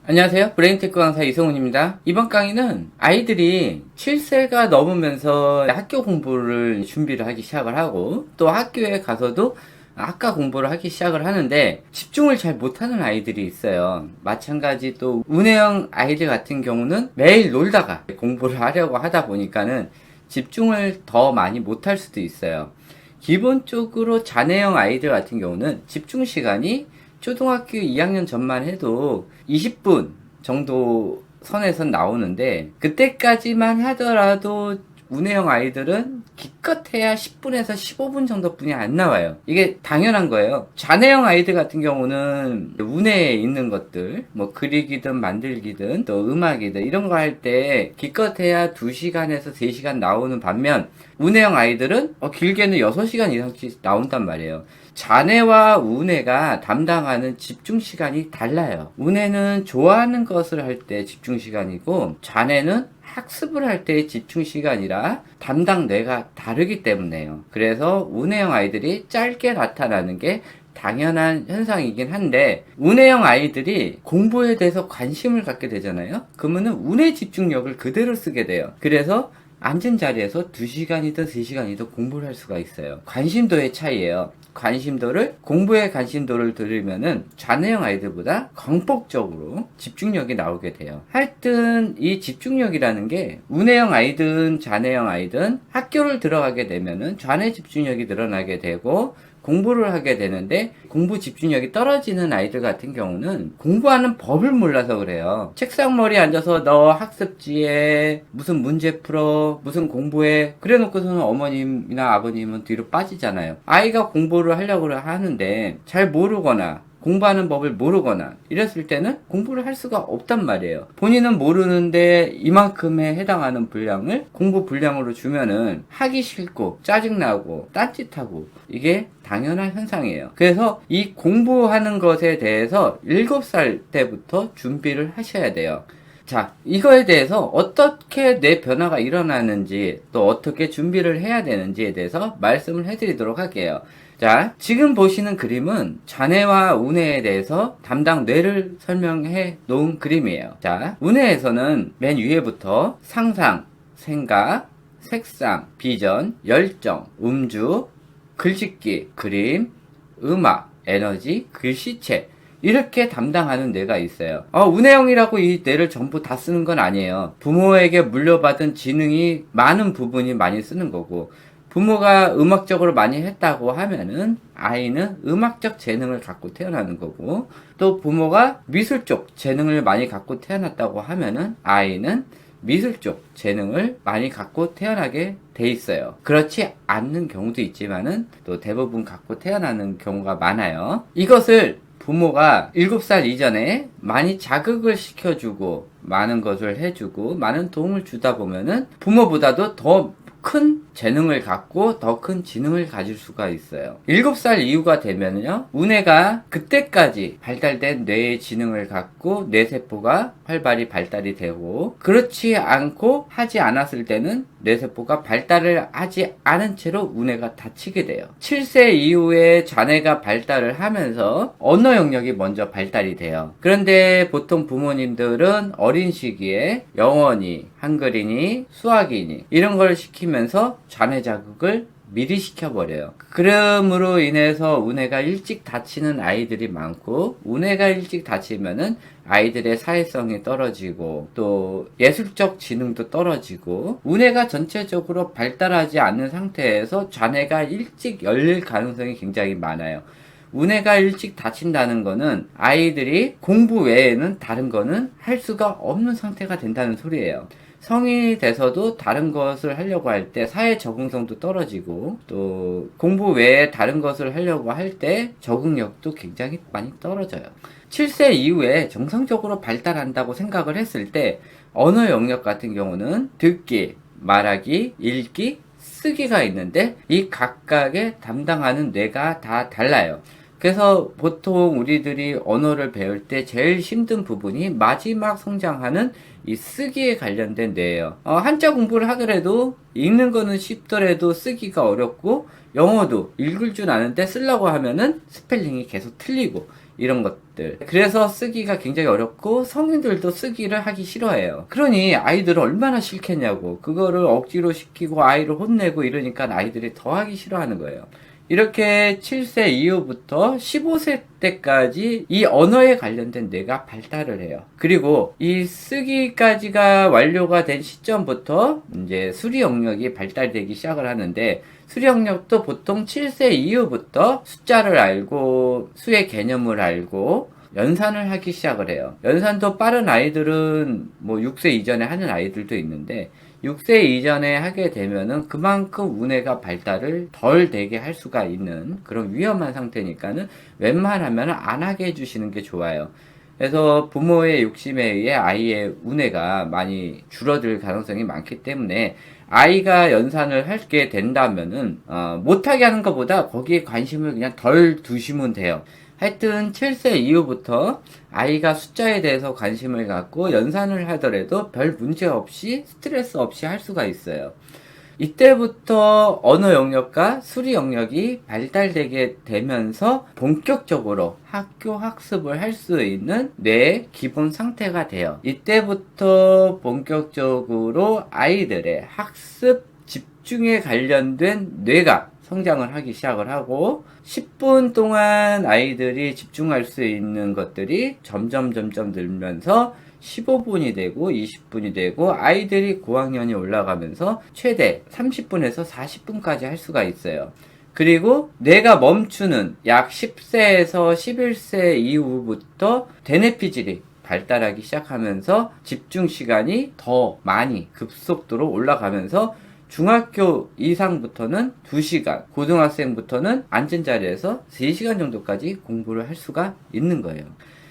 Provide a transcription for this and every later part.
안녕하세요. 브레인테크 강사 이성훈입니다. 이번 강의는 아이들이 7세가 넘으면서 학교 공부를 준비를 하기 시작을 하고 또 학교에 가서도 학과 공부를 하기 시작을 하는데 집중을 잘 못하는 아이들이 있어요. 마찬가지 또 운해형 아이들 같은 경우는 매일 놀다가 공부를 하려고 하다 보니까는 집중을 더 많이 못할 수도 있어요. 기본적으로 자뇌형 아이들 같은 경우는 집중 시간이 초등학교 2학년 전만 해도 20분 정도 선에선 나오는데 그때까지만 하더라도 운해형 아이들은 기껏해야 10분에서 15분 정도뿐이 안 나와요. 이게 당연한 거예요. 자뇌형 아이들 같은 경우는 운해에 있는 것들 뭐 그리기든 만들기든 또 음악이든 이런 거 할 때 기껏해야 2시간에서 3시간 나오는 반면 운해형 아이들은 길게는 6시간 이상씩 나온단 말이에요. 자뇌와 운해가 담당하는 집중 시간이 달라요. 운해는 좋아하는 것을 할 때 집중 시간이고 자뇌는 학습을 할 때의 집중 시간이라 담당 뇌가 다르기 때문에요. 그래서 운해형 아이들이 짧게 나타나는 게 당연한 현상이긴 한데 운해형 아이들이 공부에 대해서 관심을 갖게 되잖아요. 그러면은 운해 집중력을 그대로 쓰게 돼요. 그래서 앉은 자리에서 2시간이든 3시간이든 공부를 할 수가 있어요. 관심도의 차이예요. 공부의 관심도를 들으면은 자뇌형 아이들보다 광폭적으로 집중력이 나오게 돼요. 하여튼 이 집중력이라는 게 운해형 아이든 자뇌형 아이든 학교를 들어가게 되면은 좌뇌 집중력이 늘어나게 되고 공부를 하게 되는데 공부 집중력이 떨어지는 아이들 같은 경우는 공부하는 법을 몰라서 그래요. 책상머리에 앉아서 너 학습지에 무슨 문제 풀어 무슨 공부해 그래 놓고서는 어머님이나 아버님은 뒤로 빠지잖아요. 아이가 공부를 하려고 하는데 잘 모르거나 공부하는 법을 모르거나 이랬을 때는 공부를 할 수가 없단 말이에요. 본인은 모르는데 이만큼에 해당하는 분량을 공부 분량으로 주면은 하기 싫고 짜증나고 딴짓하고 이게 당연한 현상이에요. 그래서 이 공부하는 것에 대해서 7살 때부터 준비를 하셔야 돼요. 자, 이거에 대해서 어떻게 뇌 변화가 일어나는지 또 어떻게 준비를 해야 되는지에 대해서 말씀을 해드리도록 할게요. 자, 지금 보시는 그림은 자뇌와 운해에 대해서 담당 뇌를 설명해 놓은 그림이에요. 자, 운해에서는 맨 위에부터 상상, 생각, 색상, 비전, 열정, 음주, 글짓기, 그림, 음악, 에너지, 글씨체 이렇게 담당하는 뇌가 있어요. 운해형이라고 이 뇌를 전부 다 쓰는 건 아니에요. 부모에게 물려받은 지능이 많은 부분이 많이 쓰는 거고 부모가 음악적으로 많이 했다고 하면은 아이는 음악적 재능을 갖고 태어나는 거고 또 부모가 미술 쪽 재능을 많이 갖고 태어났다고 하면은 아이는 미술 쪽 재능을 많이 갖고 태어나게 돼 있어요. 그렇지 않는 경우도 있지만은 또 대부분 갖고 태어나는 경우가 많아요. 이것을 부모가 7살 이전에 많이 자극을 시켜주고 많은 것을 해주고 많은 도움을 주다 보면은 부모보다도 더 큰 재능을 갖고 더 큰 지능을 가질 수가 있어요. 7살 이후가 되면요 운해가 그때까지 발달된 뇌의 지능을 갖고 뇌세포가 활발히 발달이 되고 그렇지 않고 하지 않았을 때는 뇌세포가 발달을 하지 않은 채로 운해가 닫히게 돼요. 7세 이후에 자뇌가 발달을 하면서 언어 영역이 먼저 발달이 돼요. 그런데 보통 부모님들은 어린 시기에 영어니 한글이니 수학이니 이런 걸 시키면서 자뇌 자극을 미리 시켜버려요. 그럼으로 인해서 운해가 일찍 다치는 아이들이 많고 운해가 일찍 다치면은 아이들의 사회성이 떨어지고 또 예술적 지능도 떨어지고 운해가 전체적으로 발달하지 않는 상태에서 자뇌가 일찍 열릴 가능성이 굉장히 많아요. 운해가 일찍 다친다는 거는 아이들이 공부 외에는 다른 거는 할 수가 없는 상태가 된다는 소리예요. 성인이 돼서도 다른 것을 하려고 할 때 사회 적응성도 떨어지고 또 공부 외에 다른 것을 하려고 할 때 적응력도 굉장히 많이 떨어져요. 7세 이후에 정상적으로 발달한다고 생각을 했을 때 언어 영역 같은 경우는 듣기, 말하기, 읽기, 쓰기가 있는데 이 각각의 담당하는 뇌가 다 달라요. 그래서 보통 우리들이 언어를 배울 때 제일 힘든 부분이 마지막 성장하는 이 쓰기에 관련된 뇌예요. 한자 공부를 하더라도 읽는 거는 쉽더라도 쓰기가 어렵고 영어도 읽을 줄 아는데 쓰려고 하면은 스펠링이 계속 틀리고 이런 것들. 그래서 쓰기가 굉장히 어렵고 성인들도 쓰기를 하기 싫어해요. 그러니 아이들은 얼마나 싫겠냐고. 그거를 억지로 시키고 아이를 혼내고 이러니까 아이들이 더 하기 싫어하는 거예요. 이렇게 7세 이후부터 15세 때까지 이 언어에 관련된 뇌가 발달을 해요. 그리고 이 쓰기까지가 완료가 된 시점부터 이제 수리 영역이 발달되기 시작을 하는데, 수리 영역도 보통 7세 이후부터 숫자를 알고 수의 개념을 알고 연산을 하기 시작을 해요. 연산도 빠른 아이들은 뭐 6세 이전에 하는 아이들도 있는데, 6세 이전에 하게 되면은 그만큼 우뇌가 발달을 덜 되게 할 수가 있는 그런 위험한 상태니까는 웬만하면 안 하게 해주시는 게 좋아요. 그래서 부모의 욕심에 의해 아이의 우뇌가 많이 줄어들 가능성이 많기 때문에 아이가 연산을 하게 된다면은 못하게 하는 것보다 거기에 관심을 그냥 덜 두시면 돼요. 하여튼 7세 이후부터 아이가 숫자에 대해서 관심을 갖고 연산을 하더라도 별 문제 없이 스트레스 없이 할 수가 있어요. 이때부터 언어 영역과 수리 영역이 발달되게 되면서 본격적으로 학교 학습을 할 수 있는 뇌의 기본 상태가 돼요. 이때부터 본격적으로 아이들의 학습 집중에 관련된 뇌가 성장을 하기 시작을 하고, 10분 동안 아이들이 집중할 수 있는 것들이 점점 늘면서 15분이 되고 20분이 되고, 아이들이 고학년이 올라가면서 최대 30분에서 40분까지 할 수가 있어요. 그리고 뇌가 멈추는 약 10세에서 11세 이후부터 대뇌피질이 발달하기 시작하면서 집중 시간이 더 많이 급속도로 올라가면서 중학교 이상부터는 2시간, 고등학생부터는 앉은 자리에서 3시간 정도까지 공부를 할 수가 있는 거예요.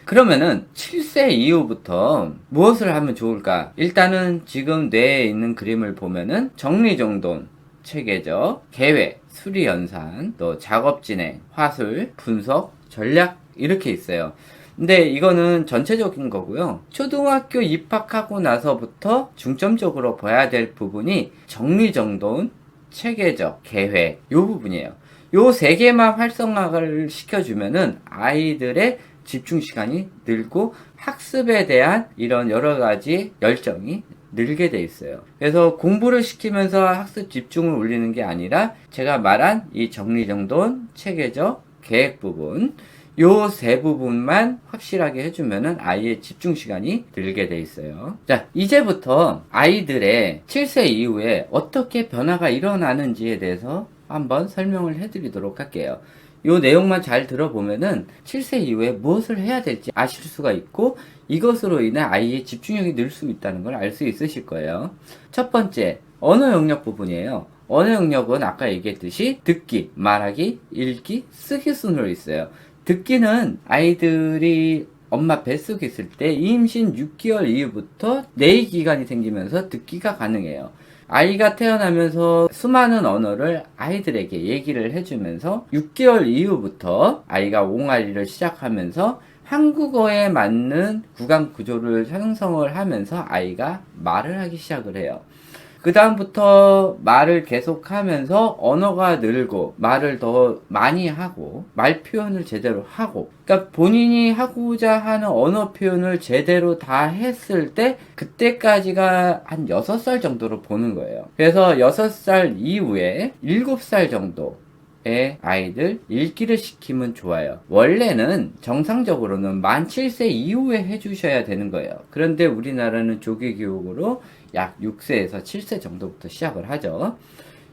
그러면은 7세 이후부터 무엇을 하면 좋을까? 일단은 지금 뇌에 있는 그림을 보면은 정리정돈, 체계적, 계획, 수리연산, 또 작업진행, 화술, 분석, 전략 이렇게 있어요. 근데 이거는 전체적인 거고요. 초등학교 입학하고 나서부터 중점적으로 봐야 될 부분이 정리정돈, 체계적, 계획 요 부분이에요. 요 세 개만 활성화를 시켜주면은 아이들의 집중 시간이 늘고 학습에 대한 이런 여러 가지 열정이 늘게 돼 있어요. 그래서 공부를 시키면서 학습 집중을 올리는 게 아니라 제가 말한 이 정리정돈, 체계적, 계획 부분 요 세 부분만 확실하게 해주면은 아이의 집중 시간이 늘게 돼 있어요. 자, 이제부터 아이들의 7세 이후에 어떻게 변화가 일어나는지에 대해서 한번 설명을 해드리도록 할게요. 요 내용만 잘 들어보면은 7세 이후에 무엇을 해야 될지 아실 수가 있고, 이것으로 인해 아이의 집중력이 늘 수 있다는 걸 알 수 있으실 거예요. 첫 번째, 언어 영역 부분이에요. 언어 영역은 아까 얘기했듯이 듣기, 말하기, 읽기, 쓰기 순으로 있어요. 듣기는 아이들이 엄마 뱃속에 있을 때 임신 6개월 이후부터 내의 기관이 생기면서 듣기가 가능해요. 아이가 태어나면서 수많은 언어를 아이들에게 얘기를 해주면서 6개월 이후부터 아이가 옹알이를 시작하면서 한국어에 맞는 구강 구조를 형성을 하면서 아이가 말을 하기 시작을 해요. 그 다음부터 말을 계속하면서 언어가 늘고 말을 더 많이 하고 말 표현을 제대로 하고, 그러니까 본인이 하고자 하는 언어 표현을 제대로 다 했을 때 그때까지가 한 6살 정도로 보는 거예요. 그래서 6살 이후에 7살 정도 아이들 읽기를 시키면 좋아요. 원래는 정상적으로는 만 7세 이후에 해주셔야 되는 거예요. 그런데 우리나라는 조기교육으로 약 6세에서 7세 정도부터 시작을 하죠.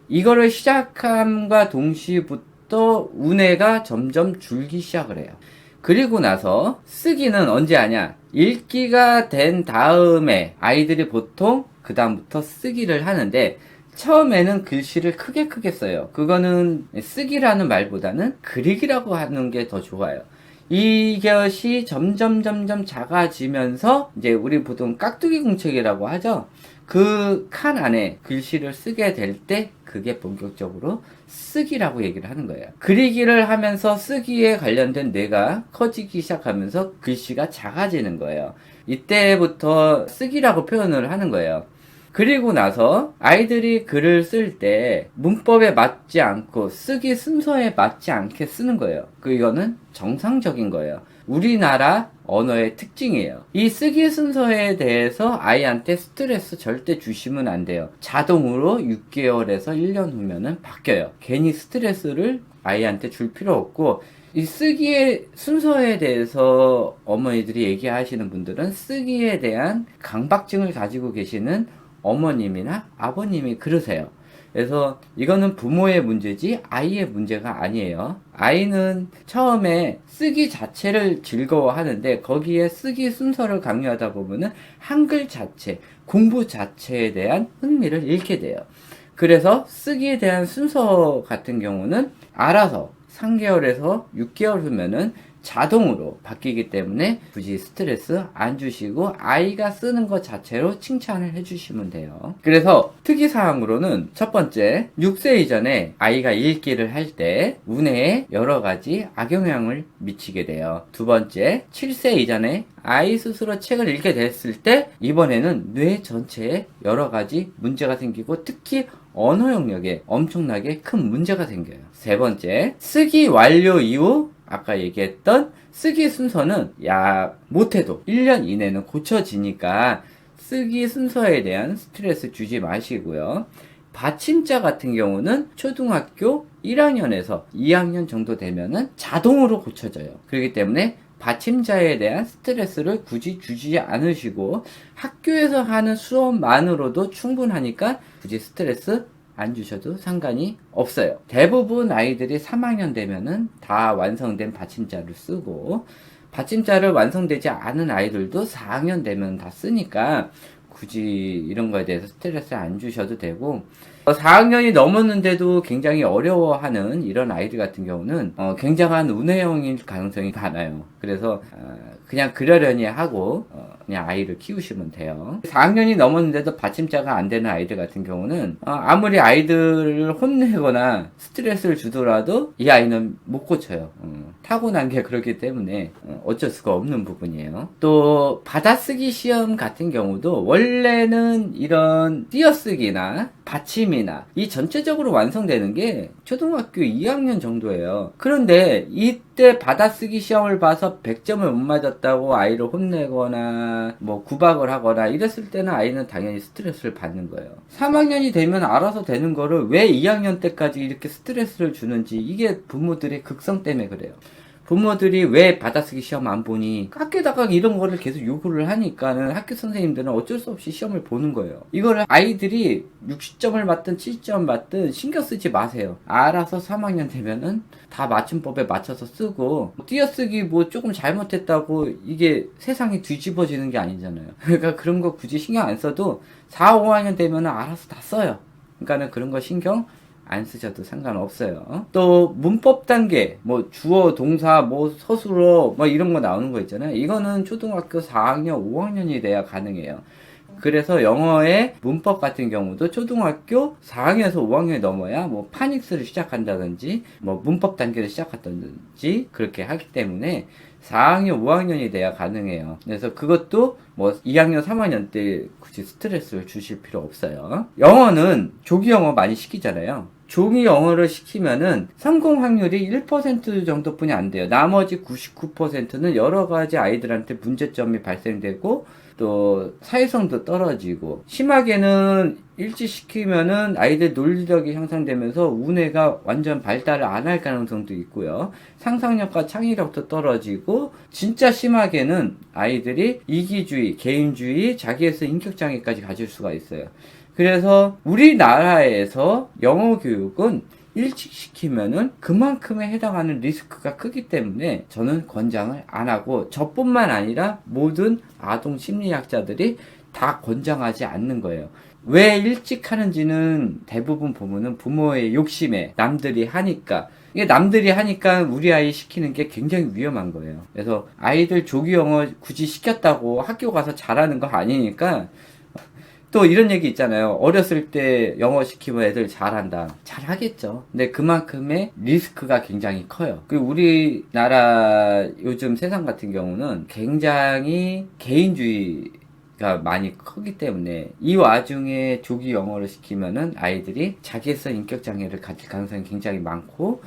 이거를 시작함과 동시부터 우뇌가 점점 줄기 시작을 해요. 그리고 나서 쓰기는 언제 하냐? 읽기가 된 다음에 아이들이 보통 그 다음부터 쓰기를 하는데, 처음에는 글씨를 크게 써요. 그거는 쓰기라는 말보다는 그리기라고 하는 게 더 좋아요. 이것이 점점 작아지면서 이제 우리 보통 깍두기 공책이라고 하죠. 그 칸 안에 글씨를 쓰게 될 때 그게 본격적으로 쓰기라고 얘기를 하는 거예요. 그리기를 하면서 쓰기에 관련된 뇌가 커지기 시작하면서 글씨가 작아지는 거예요. 이때부터 쓰기라고 표현을 하는 거예요. 그리고 나서 아이들이 글을 쓸 때 문법에 맞지 않고 쓰기 순서에 맞지 않게 쓰는 거예요. 이거는 정상적인 거예요. 우리나라 언어의 특징이에요. 이 쓰기 순서에 대해서 아이한테 스트레스 절대 주시면 안 돼요. 자동으로 6개월에서 1년 후면은 바뀌어요. 괜히 스트레스를 아이한테 줄 필요 없고, 이 쓰기의 순서에 대해서 어머니들이 얘기하시는 분들은 쓰기에 대한 강박증을 가지고 계시는 어머님이나 아버님이 그러세요. 그래서 이거는 부모의 문제지 아이의 문제가 아니에요. 아이는 처음에 쓰기 자체를 즐거워하는데 거기에 쓰기 순서를 강요하다 보면은 한글 자체, 공부 자체에 대한 흥미를 잃게 돼요. 그래서 쓰기에 대한 순서 같은 경우는 알아서 3개월에서 6개월 후면은 자동으로 바뀌기 때문에 굳이 스트레스 안 주시고 아이가 쓰는 것 자체로 칭찬을 해주시면 돼요. 그래서 특이사항으로는 첫 번째, 6세 이전에 아이가 읽기를 할 때 우뇌에 여러 가지 악영향을 미치게 돼요. 두 번째, 7세 이전에 아이 스스로 책을 읽게 됐을 때 이번에는 뇌 전체에 여러 가지 문제가 생기고 특히 언어 영역에 엄청나게 큰 문제가 생겨요. 세 번째, 쓰기 완료 이후 아까 얘기했던 쓰기 순서는 못해도 1년 이내는 고쳐지니까 쓰기 순서에 대한 스트레스 주지 마시고요. 받침자 같은 경우는 초등학교 1학년에서 2학년 정도 되면은 자동으로 고쳐져요. 그렇기 때문에 받침자에 대한 스트레스를 굳이 주지 않으시고 학교에서 하는 수업만으로도 충분하니까 굳이 스트레스 안 주셔도 상관이 없어요. 대부분 아이들이 3학년 되면은 다 완성된 받침자를 쓰고 받침자를 완성되지 않은 아이들도 4학년 되면 다 쓰니까 굳이 이런 거에 대해서 스트레스 안 주셔도 되고 4학년이 넘었는데도 굉장히 어려워하는 이런 아이들 같은 경우는 굉장한 운해형일 가능성이 많아요. 그래서 그냥 그러려니 하고 그냥 아이를 키우시면 돼요. 4학년이 넘었는데도 받침자가 안 되는 아이들 같은 경우는 아무리 아이들을 혼내거나 스트레스를 주더라도 이 아이는 못 고쳐요. 타고난 게 그렇기 때문에 어쩔 수가 없는 부분이에요. 또 받아쓰기 시험 같은 경우도 원래는 이런 띄어쓰기나 받침이나 이 전체적으로 완성되는 게 초등학교 2학년 정도예요. 그런데 이때 받아쓰기 시험을 봐서 100점을 못 맞았다고 아이를 혼내거나 뭐 구박을 하거나 이랬을 때는 아이는 당연히 스트레스를 받는 거예요. 3학년이 되면 알아서 되는 거를 왜 2학년 때까지 이렇게 스트레스를 주는지, 이게 부모들의 극성 때문에 그래요. 부모들이 왜 받아쓰기 시험 안 보니 학교에다가 이런 거를 계속 요구를 하니까는 학교 선생님들은 어쩔 수 없이 시험을 보는 거예요. 이거를 아이들이 60점을 맞든 70점 맞든 신경 쓰지 마세요. 알아서 3학년 되면은 다 맞춤법에 맞춰서 쓰고, 띄어쓰기 뭐 조금 잘못했다고 이게 세상이 뒤집어지는 게 아니잖아요. 그러니까 그런 거 굳이 신경 안 써도 4, 5학년 되면은 알아서 다 써요. 그러니까는 그런 거 신경 안 쓰셔도 상관없어요. 또 문법 단계, 뭐 주어, 동사, 뭐 서술어, 뭐 이런 거 나오는 거 있잖아요. 이거는 초등학교 4학년, 5학년이 돼야 가능해요. 그래서 영어의 문법 같은 경우도 초등학교 4학년에서 5학년이 넘어야 뭐 파닉스를 시작한다든지 뭐 문법 단계를 시작한다든지 그렇게 하기 때문에 4학년, 5학년이 돼야 가능해요. 그래서 그것도 뭐 2학년, 3학년 때 굳이 스트레스를 주실 필요 없어요. 영어는 조기 영어 많이 시키잖아요. 조기 영어를 시키면은 성공 확률이 1% 정도뿐이 안 돼요. 나머지 99%는 여러 가지 아이들한테 문제점이 발생되고 또 사회성도 떨어지고, 심하게는 일찍 시키면은 아이들 논리력이 향상되면서 우뇌가 완전 발달을 안 할 가능성도 있고요. 상상력과 창의력도 떨어지고, 진짜 심하게는 아이들이 이기주의, 개인주의, 자기에서 인격장애까지 가질 수가 있어요. 그래서 우리나라에서 영어 교육은 일찍 시키면은 그만큼에 해당하는 리스크가 크기 때문에 저는 권장을 안 하고, 저뿐만 아니라 모든 아동 심리학자들이 다 권장하지 않는 거예요. 왜 일찍 하는지는 대부분 보면은 부모의 욕심에 남들이 하니까, 이게 남들이 하니까 우리 아이 시키는 게 굉장히 위험한 거예요. 그래서 아이들 조기 영어 굳이 시켰다고 학교 가서 잘하는 거 아니니까. 또 이런 얘기 있잖아요. 어렸을 때 영어 시키면 애들 잘한다. 잘하겠죠. 근데 그만큼의 리스크가 굉장히 커요. 그리고 우리나라 요즘 세상 같은 경우는 굉장히 개인주의 많이 크기 때문에 이 와중에 조기 영어를 시키면은 아이들이 자기애성 인격 장애를 가질 가능성이 굉장히 많고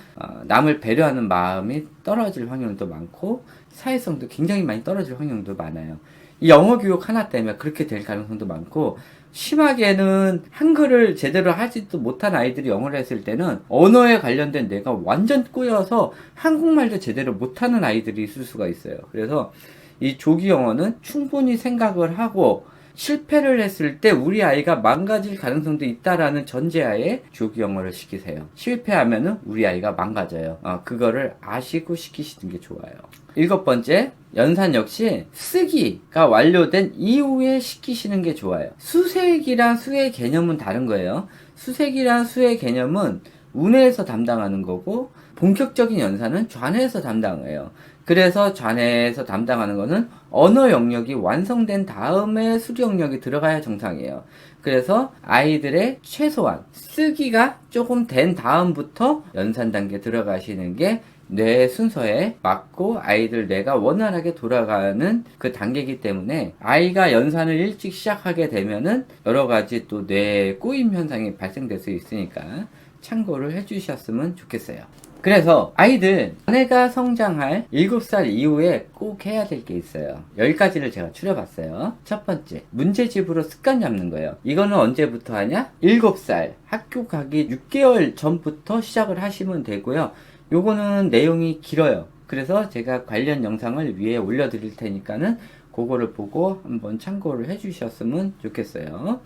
남을 배려하는 마음이 떨어질 확률도 많고 사회성도 굉장히 많이 떨어질 확률도 많아요. 이 영어 교육 하나 때문에 그렇게 될 가능성도 많고 심하게는 한글을 제대로 하지도 못한 아이들이 영어를 했을 때는 언어에 관련된 내가 완전 꼬여서 한국말도 제대로 못하는 아이들이 있을 수가 있어요. 그래서 이 조기 영어는 충분히 생각을 하고 실패를 했을 때 우리 아이가 망가질 가능성도 있다라는 전제하에 조기 영어를 시키세요. 실패하면은 우리 아이가 망가져요. 그거를 아시고 시키시는 게 좋아요. 7번째, 연산 역시 쓰기가 완료된 이후에 시키시는 게 좋아요. 수색이랑 수의 개념은 다른 거예요. 수색이랑 수의 개념은 운해에서 담당하는 거고 본격적인 연산은 좌뇌에서 담당해요. 그래서 좌뇌에서 담당하는 거는 언어 영역이 완성된 다음에 수리 영역이 들어가야 정상이에요. 그래서 아이들의 최소한 쓰기가 조금 된 다음부터 연산 단계 들어가시는 게 뇌 순서에 맞고 아이들 뇌가 원활하게 돌아가는 그 단계이기 때문에 아이가 연산을 일찍 시작하게 되면은 여러 가지 또 뇌 꼬임 현상이 발생될 수 있으니까 참고를 해주셨으면 좋겠어요. 그래서 아이들 자네가 성장할 7살 이후에 꼭 해야 될 게 있어요. 10가지를 제가 추려봤어요. 첫 번째, 문제집으로 습관 잡는 거예요. 이거는 언제부터 하냐? 7살 학교 가기 6개월 전부터 시작을 하시면 되고요. 요거는 내용이 길어요. 그래서 제가 관련 영상을 위에 올려드릴 테니까는 그거를 보고 한번 참고를 해주셨으면 좋겠어요.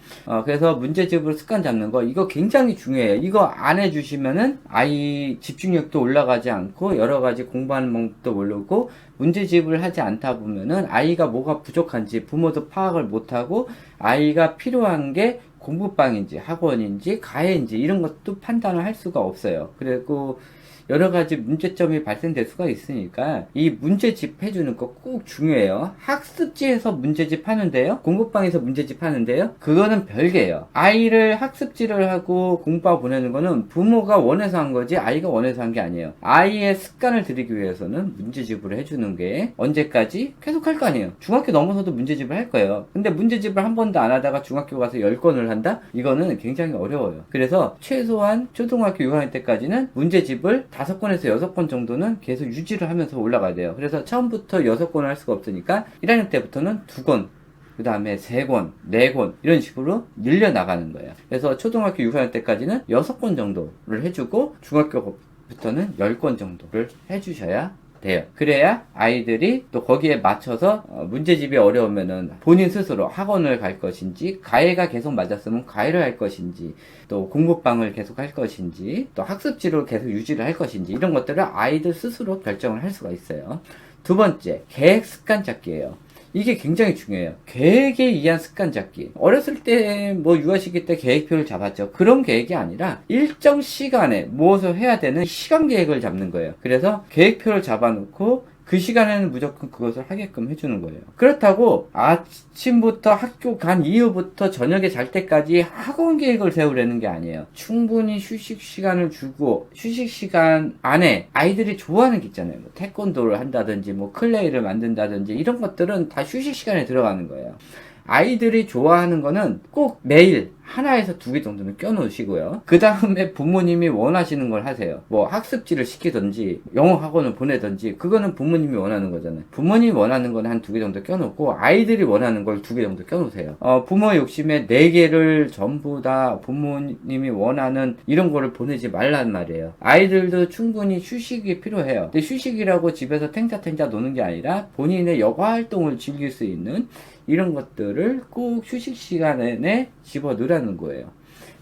그래서 문제집으로 습관 잡는 거 이거 굉장히 중요해요. 이거 안 해주시면은 아이 집중력도 올라가지 않고 여러 가지 공부하는 방법도 모르고 문제집을 하지 않다 보면은 아이가 뭐가 부족한지 부모도 파악을 못하고 아이가 필요한 게 공부방인지 학원인지 가해인지 이런 것도 판단을 할 수가 없어요. 그리고 여러 가지 문제점이 발생될 수가 있으니까 이 문제집 해주는 거 꼭 중요해요. 학습지에서 문제집 하는데요. 공부방에서 문제집 하는데요. 그거는 별개예요. 아이를 학습지를 하고 공부하고 보내는 거는 부모가 원해서 한 거지 아이가 원해서 한 게 아니에요. 아이의 습관을 들이기 위해서는 문제집을 해주는 게 언제까지? 계속 할 거 아니에요. 중학교 넘어서도 문제집을 할 거예요. 근데 문제집을 한 번도 안 하다가 중학교 가서 10권을 한다? 이거는 굉장히 어려워요. 그래서 최소한 초등학교 6학년 때까지는 문제집을 5권에서 6권 정도는 계속 유지를 하면서 올라가야 돼요. 그래서 처음부터 6권을 할 수가 없으니까 1학년 때부터는 2권, 그 다음에 3권, 4권 이런 식으로 늘려나가는 거예요. 그래서 초등학교 6학년 때까지는 6권 정도를 해주고 중학교부터는 10권 정도를 해주셔야 돼요. 그래야 아이들이 또 거기에 맞춰서 문제집이 어려우면은 본인 스스로 학원을 갈 것인지 가해가 계속 맞았으면 가해를 할 것인지 또 공부방을 계속 할 것인지 또 학습지로 계속 유지를 할 것인지 이런 것들을 아이들 스스로 결정을 할 수가 있어요. 두 번째, 계획 습관 잡기예요. 이게 굉장히 중요해요. 계획에 의한 습관 잡기. 어렸을 때 뭐 육아시기 때 계획표를 잡았죠. 그런 계획이 아니라 일정 시간에 무엇을 해야 되는 시간 계획을 잡는 거예요. 그래서 계획표를 잡아놓고 그 시간에는 무조건 그것을 하게끔 해주는 거예요. 그렇다고 아침부터 학교 간 이후부터 저녁에 잘 때까지 학원 계획을 세우려는 게 아니에요. 충분히 휴식 시간을 주고 휴식 시간 안에 아이들이 좋아하는 게 있잖아요. 뭐 태권도를 한다든지 뭐 클레이를 만든다든지 이런 것들은 다 휴식 시간에 들어가는 거예요. 아이들이 좋아하는 거는 꼭 매일 하나에서 2개 정도는 껴놓으시고요. 그 다음에 부모님이 원하시는 걸 하세요. 뭐 학습지를 시키든지 영어 학원을 보내든지 그거는 부모님이 원하는 거잖아요. 부모님이 원하는 건 한 2개 정도 껴놓고 아이들이 원하는 걸 2개 정도 껴놓으세요. 부모 욕심에 4개를 전부 다 부모님이 원하는 이런 거를 보내지 말란 말이에요. 아이들도 충분히 휴식이 필요해요. 근데 휴식이라고 집에서 탱자탱자 노는 게 아니라 본인의 여가 활동을 즐길 수 있는 이런 것들을 꼭 휴식 시간에 집어넣으라는 거예요.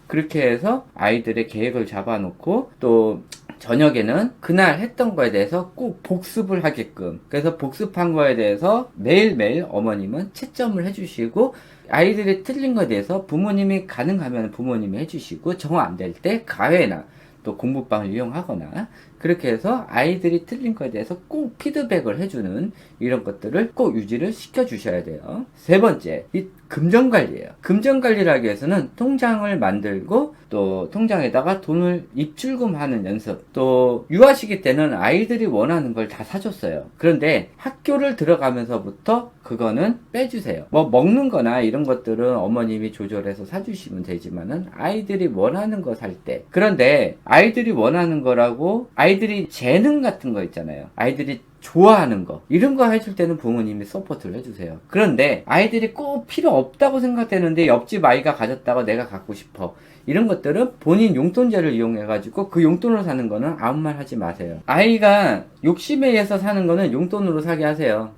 그렇게 해서 아이들의 계획을 잡아놓고 또 저녁에는 그날 했던 거에 대해서 꼭 복습을 하게끔 그래서 복습한 거에 대해서 매일매일 어머님은 채점을 해주시고 아이들이 틀린 거에 대해서 부모님이 가능하면 부모님이 해주시고 정 안 될 때 가회나 또 공부방을 이용하거나 그렇게 해서 아이들이 틀린 거에 대해서 꼭 피드백을 해주는 이런 것들을 꼭 유지를 시켜주셔야 돼요. 세 번째, 이 금전관리예요. 금전관리를 하기 위해서는 통장을 만들고 또 통장에다가 돈을 입출금하는 연습, 또 유아 시기 때는 아이들이 원하는 걸 다 사줬어요. 그런데 학교를 들어가면서부터 그거는 빼주세요. 뭐 먹는 거나 이런 것들은 어머님이 조절해서 사주시면 되지만은 아이들이 원하는 거 살 때, 그런데 아이들이 원하는 거라고 아이들이 재능 같은 거 있잖아요. 아이들이 좋아하는 거, 이런 거 해줄 때는 부모님이 서포트를 해주세요. 그런데 아이들이 꼭 필요 없다고 생각되는데 옆집 아이가 가졌다고 내가 갖고 싶어, 이런 것들은 본인 용돈제를 이용해가지고 그 용돈으로 사는 거는 아무 말 하지 마세요. 아이가 욕심에 의해서 사는 거는 용돈으로 사게 하세요.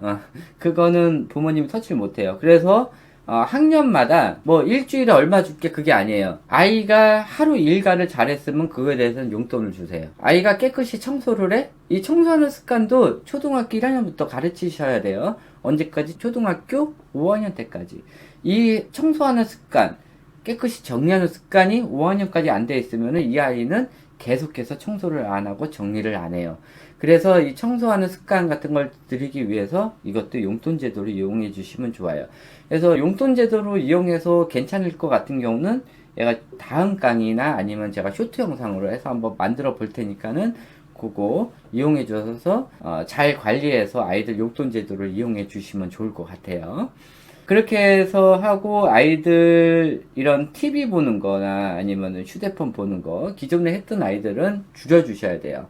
그거는 부모님이 터치 못해요. 그래서 학년마다 뭐 일주일에 얼마 줄게, 그게 아니에요. 아이가 하루 일과를 잘했으면 그거에 대해서는 용돈을 주세요. 아이가 깨끗이 청소를 해? 이 청소하는 습관도 초등학교 1학년부터 가르치셔야 돼요. 언제까지? 초등학교 5학년 때까지. 이 청소하는 습관, 깨끗이 정리하는 습관이 5학년까지 안 돼 있으면 이 아이는 계속해서 청소를 안 하고 정리를 안 해요. 그래서 이 청소하는 습관 같은 걸 들이기 위해서 이것도 용돈 제도를 이용해 주시면 좋아요. 그래서 용돈 제도로 이용해서 괜찮을 것 같은 경우는 얘가 다음 강의나 아니면 제가 쇼트 영상으로 해서 한번 만들어 볼 테니까는 그거 이용해 주셔서 잘 관리해서 아이들 용돈 제도를 이용해 주시면 좋을 것 같아요. 그렇게 해서 하고 아이들 이런 TV 보는 거나 아니면 휴대폰 보는 거 기존에 했던 아이들은 줄여주셔야 돼요.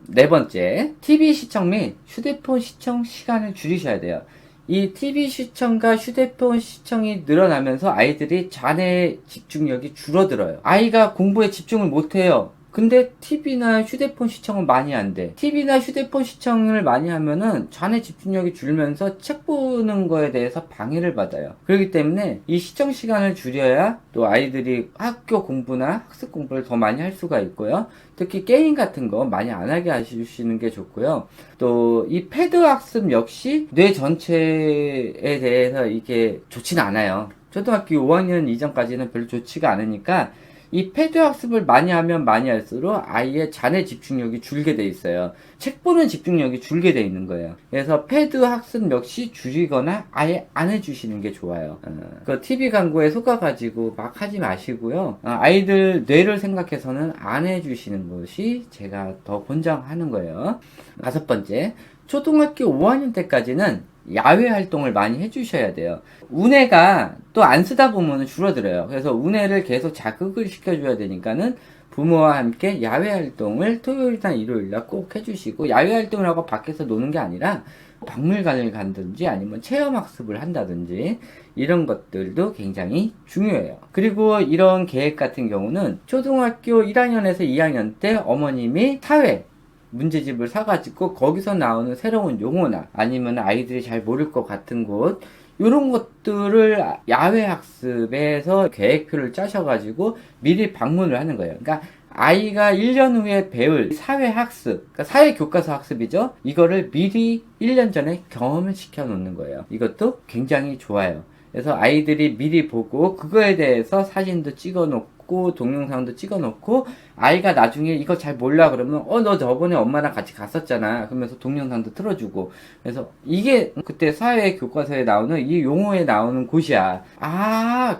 네 번째, TV 시청 및 휴대폰 시청 시간을 줄이셔야 돼요. 이 TV 시청과 휴대폰 시청이 늘어나면서 아이들이 자뇌 집중력이 줄어들어요. 아이가 공부에 집중을 못해요. 근데 TV나 휴대폰 시청은 많이 안 돼. TV나 휴대폰 시청을 많이 하면은 자뇌 집중력이 줄면서 책 보는 거에 대해서 방해를 받아요. 그렇기 때문에 이 시청 시간을 줄여야 또 아이들이 학교 공부나 학습 공부를 더 많이 할 수가 있고요. 특히 게임 같은 거 많이 안 하게 하시는 게 좋고요. 또 이 패드 학습 역시 뇌 전체에 대해서 이게 좋지는 않아요. 초등학교 5학년 이전까지는 별로 좋지가 않으니까 이 패드 학습을 많이 하면 많이 할수록 아이의 자뇌 집중력이 줄게 돼 있어요. 책 보는 집중력이 줄게 돼 있는 거예요. 그래서 패드 학습 역시 줄이거나 아예 안 해주시는 게 좋아요. 그 TV 광고에 속아가지고 막 하지 마시고요. 아이들 뇌를 생각해서는 안 해주시는 것이 제가 더 권장하는 거예요. 다섯 번째, 초등학교 5학년 때까지는 야외 활동을 많이 해주셔야 돼요. 운해가 또 안 쓰다 보면 줄어들어요. 그래서 운해를 계속 자극을 시켜줘야 되니까는 부모와 함께 야외 활동을 토요일이나 일요일날 꼭 해주시고, 야외 활동을 하고 밖에서 노는 게 아니라 박물관을 간든지 아니면 체험학습을 한다든지 이런 것들도 굉장히 중요해요. 그리고 이런 계획 같은 경우는 초등학교 1학년에서 2학년 때 어머님이 사회 문제집을 사가지고 거기서 나오는 새로운 용어나 아니면 아이들이 잘 모를 것 같은 곳, 이런 것들을 야외 학습에서 계획표를 짜셔가지고 미리 방문을 하는 거예요. 그러니까 아이가 1년 후에 배울 사회 학습, 그러니까 사회 교과서 학습이죠. 이거를 미리 1년 전에 경험을 시켜 놓는 거예요. 이것도 굉장히 좋아요. 그래서 아이들이 미리 보고 그거에 대해서 사진도 찍어 놓고 동영상도 찍어 놓고, 아이가 나중에 이거 잘 몰라 그러면 너 저번에 엄마랑 같이 갔었잖아 그러면서 동영상도 틀어주고, 그래서 이게 그때 사회 교과서에 나오는 이 용어에 나오는 곳이야,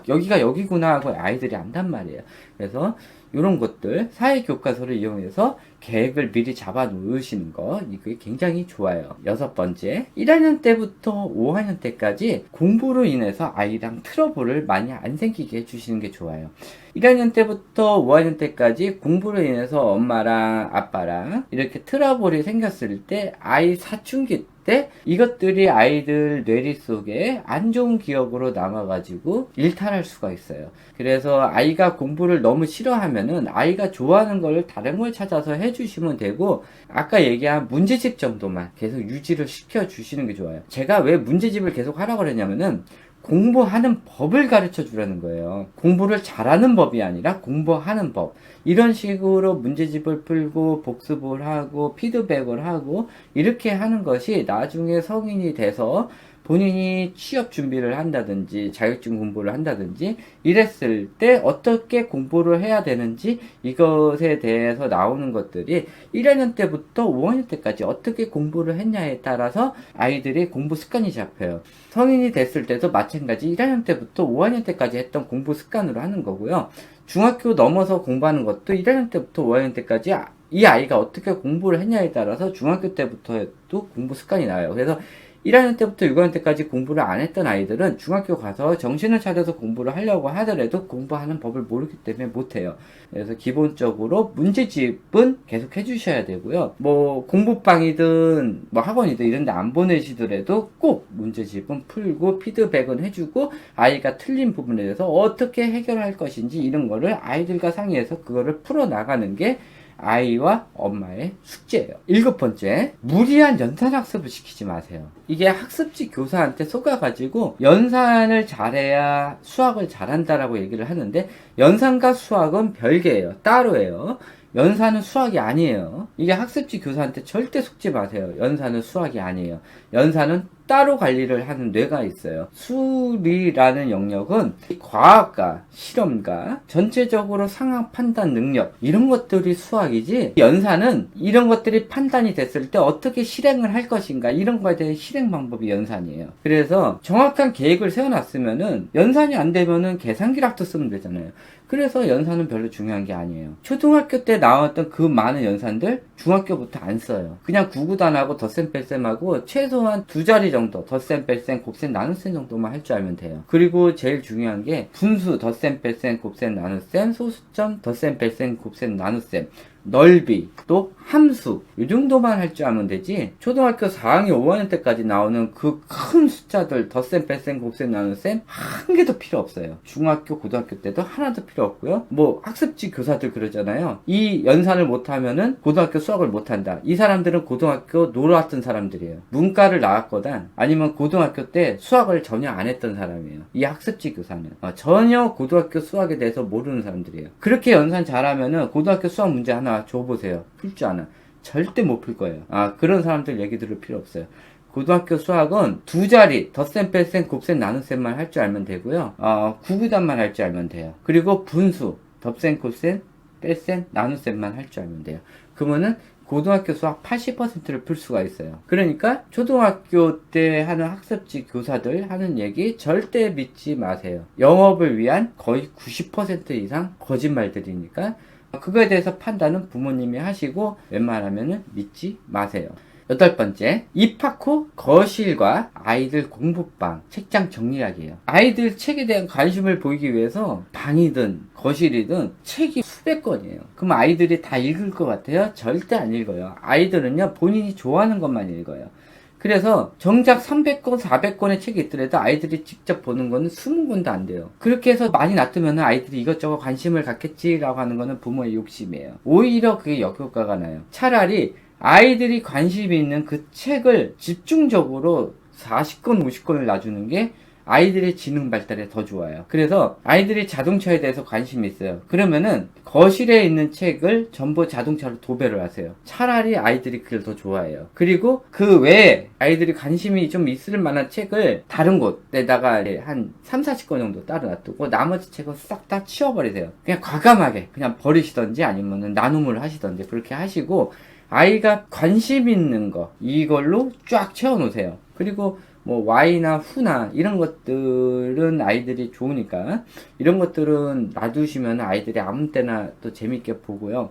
여기가 여기구나 하고 아이들이 안단 말이에요. 그래서 이런 것들 사회 교과서를 이용해서 계획을 미리 잡아 놓으시는 거, 이게 굉장히 좋아요. 여섯 번째, 1학년 때부터 5학년 때까지 공부로 인해서 아이랑 트러블을 많이 안 생기게 해주시는 게 좋아요. 1학년 때부터 5학년 때까지 공부로 인해서 엄마랑 아빠랑 이렇게 트러블이 생겼을 때, 아이 사춘기 때 이것들이 아이들 뇌리 속에 안 좋은 기억으로 남아가지고 일탈할 수가 있어요. 그래서 아이가 공부를 너무 싫어하면은 아이가 좋아하는 걸 다른 걸 찾아서 해주시면 되고, 아까 얘기한 문제집 정도만 계속 유지를 시켜주시는 게 좋아요. 제가 왜 문제집을 계속 하라고 그랬냐면은 공부하는 법을 가르쳐 주라는 거예요. 공부를 잘하는 법이 아니라 공부하는 법. 이런 식으로 문제집을 풀고 복습을 하고 피드백을 하고 이렇게 하는 것이 나중에 성인이 돼서 본인이 취업 준비를 한다든지 자격증 공부를 한다든지 이랬을 때 어떻게 공부를 해야 되는지 이것에 대해서 나오는 것들이 1학년 때부터 5학년 때까지 어떻게 공부를 했냐에 따라서 아이들의 공부 습관이 잡혀요. 성인이 됐을 때도 마찬가지 1학년 때부터 5학년 때까지 했던 공부 습관으로 하는 거고요. 중학교 넘어서 공부하는 것도 1학년 때부터 5학년 때까지 이 아이가 어떻게 공부를 했냐에 따라서 중학교 때부터도 공부 습관이 나요. 그래서 1학년 때부터 6학년 때까지 공부를 안 했던 아이들은 중학교 가서 정신을 차려서 공부를 하려고 하더라도 공부하는 법을 모르기 때문에 못해요. 그래서 기본적으로 문제집은 계속 해주셔야 되고요. 뭐 공부방이든 뭐 학원이든 이런 데 안 보내시더라도 꼭 문제집은 풀고 피드백은 해주고 아이가 틀린 부분에 대해서 어떻게 해결할 것인지 이런 거를 아이들과 상의해서 그거를 풀어나가는 게 아이와 엄마의 숙제예요. 7번째, 무리한 연산학습을 시키지 마세요. 이게 학습지 교사한테 속아가지고 연산을 잘해야 수학을 잘한다라고 얘기를 하는데 연산과 수학은 별개예요. 따로예요. 연산은 수학이 아니에요. 이게 학습지 교사한테 절대 속지 마세요. 연산은 수학이 아니에요. 연산은 따로 관리를 하는 뇌가 있어요. 수리라는 영역은 과학과 실험과 전체적으로 상황 판단 능력 이런 것들이 수학이지, 연산은 이런 것들이 판단이 됐을 때 어떻게 실행을 할 것인가 이런 거에 대한 실행 방법이 연산이에요. 그래서 정확한 계획을 세워놨으면은 연산이 안 되면은 계산기락도 쓰면 되잖아요. 그래서 연산은 별로 중요한 게 아니에요. 초등학교 때 나왔던 그 많은 연산들 중학교부터 안 써요. 그냥 구구단하고 덧셈 뺄셈하고 최소한 2자리 정도 덧셈 뺄셈 곱셈 나눗셈 정도만 할 줄 알면 돼요. 그리고 제일 중요한 게 분수 덧셈 뺄셈 곱셈 나눗셈, 소수점 덧셈 뺄셈 곱셈 나눗셈, 넓이, 또 함수 이 정도만 할 줄 알면 되지, 초등학교 4학년 5학년 때까지 나오는 그 큰 숫자들 덧셈 뺄셈 곱셈 나눗셈 한 개도 필요 없어요. 중학교 고등학교 때도 하나도 필요 없고요. 뭐 학습지 교사들 그러잖아요. 이 연산을 못하면은 고등학교 수학을 못한다. 이 사람들은 고등학교 놀아왔던 사람들이에요. 문과를 나왔거나 아니면 고등학교 때 수학을 전혀 안 했던 사람이에요. 이 학습지 교사는 전혀 고등학교 수학에 대해서 모르는 사람들이에요. 그렇게 연산 잘하면은 고등학교 수학 문제 하나 줘보세요. 풀 줄 아나? 절대 못 풀 거예요. 그런 사람들 얘기 들을 필요 없어요. 고등학교 수학은 2자리 덧셈 뺄셈 곱셈 나눗셈만 할 줄 알면 되고요. 구구단만 할 줄 알면 돼요. 그리고 분수 덧셈 곱셈 뺄셈 나눗셈만 할 줄 알면 돼요. 그러면은 고등학교 수학 80%를 풀 수가 있어요. 그러니까 초등학교 때 하는 학습지 교사들 하는 얘기 절대 믿지 마세요. 영업을 위한 거의 90% 이상 거짓말들이니까 그거에 대해서 판단은 부모님이 하시고 웬만하면 믿지 마세요. 8번째, 입학 후 거실과 아이들 공부방, 책장 정리하기예요. 아이들 책에 대한 관심을 보이기 위해서 방이든 거실이든 책이 수백 권이에요. 그럼 아이들이 다 읽을 것 같아요? 절대 안 읽어요. 아이들은요, 본인이 좋아하는 것만 읽어요. 그래서 정작 300권, 400권의 책이 있더라도 아이들이 직접 보는 거는 20권도 안 돼요. 그렇게 해서 많이 놔두면 아이들이 이것저것 관심을 갖겠지라고 하는 거는 부모의 욕심이에요. 오히려 그게 역효과가 나요. 차라리 아이들이 관심이 있는 그 책을 집중적으로 40권, 50권을 놔주는 게 아이들의 지능 발달에 더 좋아요. 그래서 아이들이 자동차에 대해서 관심이 있어요. 그러면은 거실에 있는 책을 전부 자동차로 도배를 하세요. 차라리 아이들이 그걸 더 좋아해요. 그리고 그 외에 아이들이 관심이 좀 있을 만한 책을 다른 곳에다가 한 3, 40권 정도 따로 놔두고 나머지 책을 싹 다 치워버리세요. 그냥 과감하게 그냥 버리시던지 아니면 나눔을 하시던지 그렇게 하시고 아이가 관심 있는 거 이걸로 쫙 채워놓으세요. 그리고 뭐 Y나 후나 이런 것들은 아이들이 좋으니까 이런 것들은 놔두시면 아이들이 아무 때나 또 재밌게 보고요.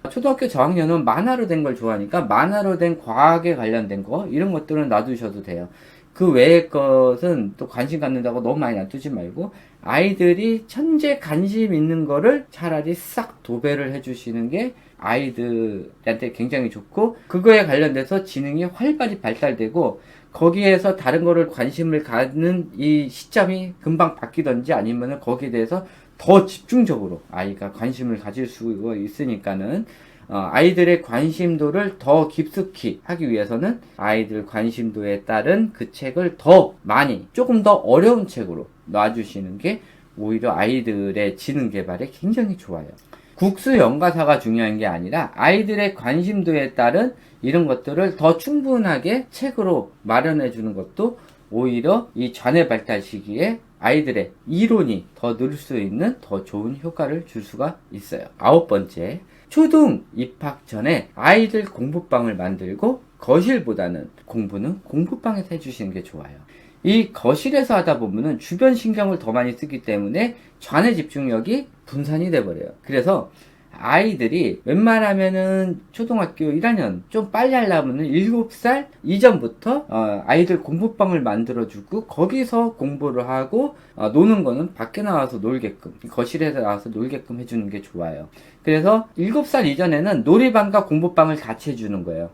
초등학교 저학년은 만화로 된 걸 좋아하니까 만화로 된 과학에 관련된 거 이런 것들은 놔두셔도 돼요. 그 외의 것은 또 관심 갖는다고 너무 많이 놔두지 말고 아이들이 천재 관심 있는 거를 차라리 싹 도배를 해주시는 게 아이들한테 굉장히 좋고 그거에 관련돼서 지능이 활발히 발달되고 거기에서 다른 거를 관심을 갖는 이 시점이 금방 바뀌던지 아니면 거기에 대해서 더 집중적으로 아이가 관심을 가질 수 있으니까는 아이들의 관심도를 더 깊숙이 하기 위해서는 아이들 관심도에 따른 그 책을 더 많이 조금 더 어려운 책으로 놔주시는 게 오히려 아이들의 지능 개발에 굉장히 좋아요. 국수 연가사가 중요한 게 아니라 아이들의 관심도에 따른 이런 것들을 더 충분하게 책으로 마련해 주는 것도 오히려 이 좌뇌 발달 시기에 아이들의 이론이 더 늘 수 있는 더 좋은 효과를 줄 수가 있어요. 9번째, 초등 입학 전에 아이들 공부방을 만들고 거실보다는 공부는 공부방에서 해주시는 게 좋아요. 이 거실에서 하다 보면은 주변 신경을 더 많이 쓰기 때문에 좌뇌 집중력이 분산이 돼버려요. 그래서 아이들이 웬만하면은 초등학교 1학년 좀 빨리 하려면은 7살 이전부터 아이들 공부방을 만들어주고 거기서 공부를 하고 노는 거는 밖에 나와서 놀게끔, 거실에서 나와서 놀게끔 해주는 게 좋아요. 그래서 7살 이전에는 놀이방과 공부방을 같이 해주는 거예요.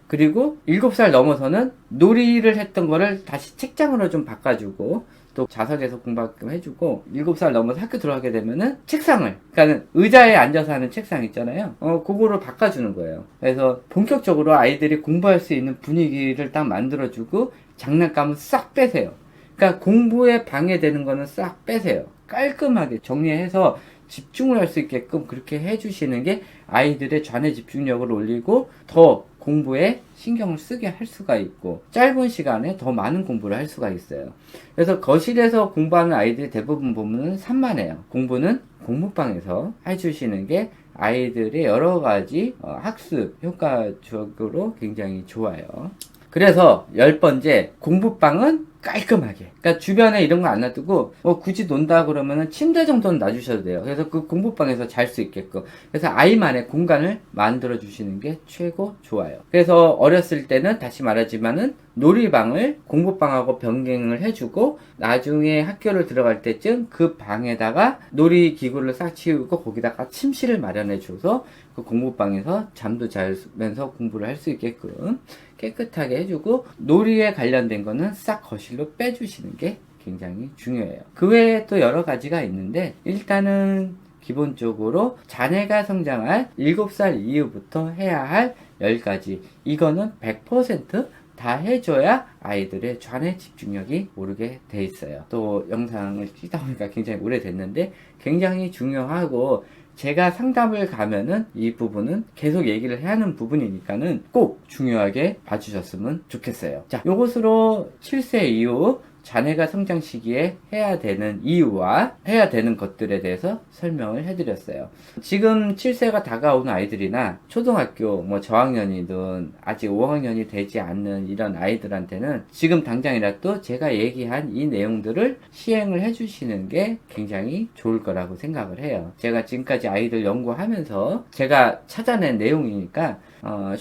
그리고 7살 넘어서는 놀이를 했던 거를 다시 책장으로 좀 바꿔주고 또 자석에서 공부하게끔 해주고 7살 넘어서 학교 들어가게 되면은 책상을, 그러니까 의자에 앉아서 하는 책상 있잖아요. 그거를 바꿔주는 거예요. 그래서 본격적으로 아이들이 공부할 수 있는 분위기를 딱 만들어주고 장난감은 싹 빼세요. 그러니까 공부에 방해되는 거는 싹 빼세요. 깔끔하게 정리해서 집중을 할 수 있게끔 그렇게 해주시는 게 아이들의 좌뇌 집중력을 올리고 더 공부에 신경을 쓰게 할 수가 있고 짧은 시간에 더 많은 공부를 할 수가 있어요. 그래서 거실에서 공부하는 아이들이 대부분 보면 산만해요. 공부는 공부방에서 해주시는 게 아이들의 여러 가지 학습 효과적으로 굉장히 좋아요. 그래서 10번째, 공부방은 깔끔하게. 그러니까 주변에 이런 거 안 놔두고 굳이 논다 그러면은 침대 정도는 놔주셔도 돼요. 그래서 그 공부방에서 잘 수 있게끔. 그래서 아이만의 공간을 만들어 주시는 게 최고 좋아요. 그래서 어렸을 때는 다시 말하지만은 놀이방을 공부방하고 변경을 해주고 나중에 학교를 들어갈 때쯤 그 방에다가 놀이기구를 싹 치우고 거기다가 침실을 마련해 줘서 그 공부방에서 잠도 자면서 공부를 할 수 있게끔 깨끗하게 해주고 놀이에 관련된 거는 싹 거실로 빼주시는 게 굉장히 중요해요. 그 외에 또 여러 가지가 있는데 일단은 기본적으로 자녀가 성장할 7살 이후부터 해야 할 10가지, 이거는 100% 다 해줘야 아이들의 좌뇌 집중력이 오르게 돼 있어요. 또 영상을 찍다 보니까 굉장히 오래됐는데 굉장히 중요하고 제가 상담을 가면은 이 부분은 계속 얘기를 해야 하는 부분이니까는 꼭 중요하게 봐주셨으면 좋겠어요. 자, 요것으로 7세 이후 자녀가 성장 시기에 해야 되는 이유와 해야 되는 것들에 대해서 설명을 해드렸어요. 지금 7세가 다가오는 아이들이나 초등학교 저학년이든 아직 5학년이 되지 않는 이런 아이들한테는 지금 당장이라도 제가 얘기한 이 내용들을 시행을 해주시는 게 굉장히 좋을 거라고 생각을 해요. 제가 지금까지 아이들 연구하면서 제가 찾아낸 내용이니까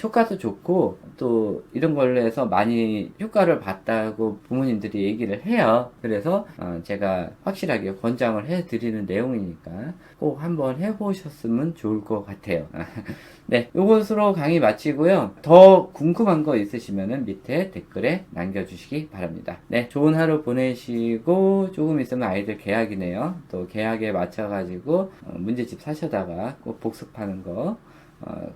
효과도 좋고 또 이런 걸로 해서 많이 효과를 봤다고 부모님들이 얘기를 해요. 그래서 제가 확실하게 권장을 해드리는 내용이니까 꼭 한번 해보셨으면 좋을 것 같아요. 네, 이것으로 강의 마치고요. 더 궁금한 거 있으시면은 밑에 댓글에 남겨주시기 바랍니다. 네, 좋은 하루 보내시고 조금 있으면 아이들 개학이네요. 또 개학에 맞춰가지고 문제집 사셔다가 꼭 복습하는 거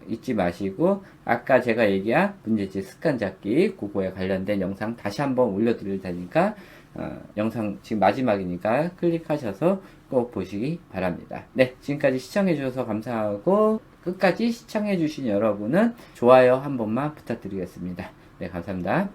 잊지 마시고 아까 제가 얘기한 문제집 습관 잡기 그거에 관련된 영상 다시 한번 올려드릴 테니까 영상 지금 마지막이니까 클릭하셔서 꼭 보시기 바랍니다. 네, 지금까지 시청해 주셔서 감사하고 끝까지 시청해 주신 여러분은 좋아요 한 번만 부탁드리겠습니다. 네, 감사합니다.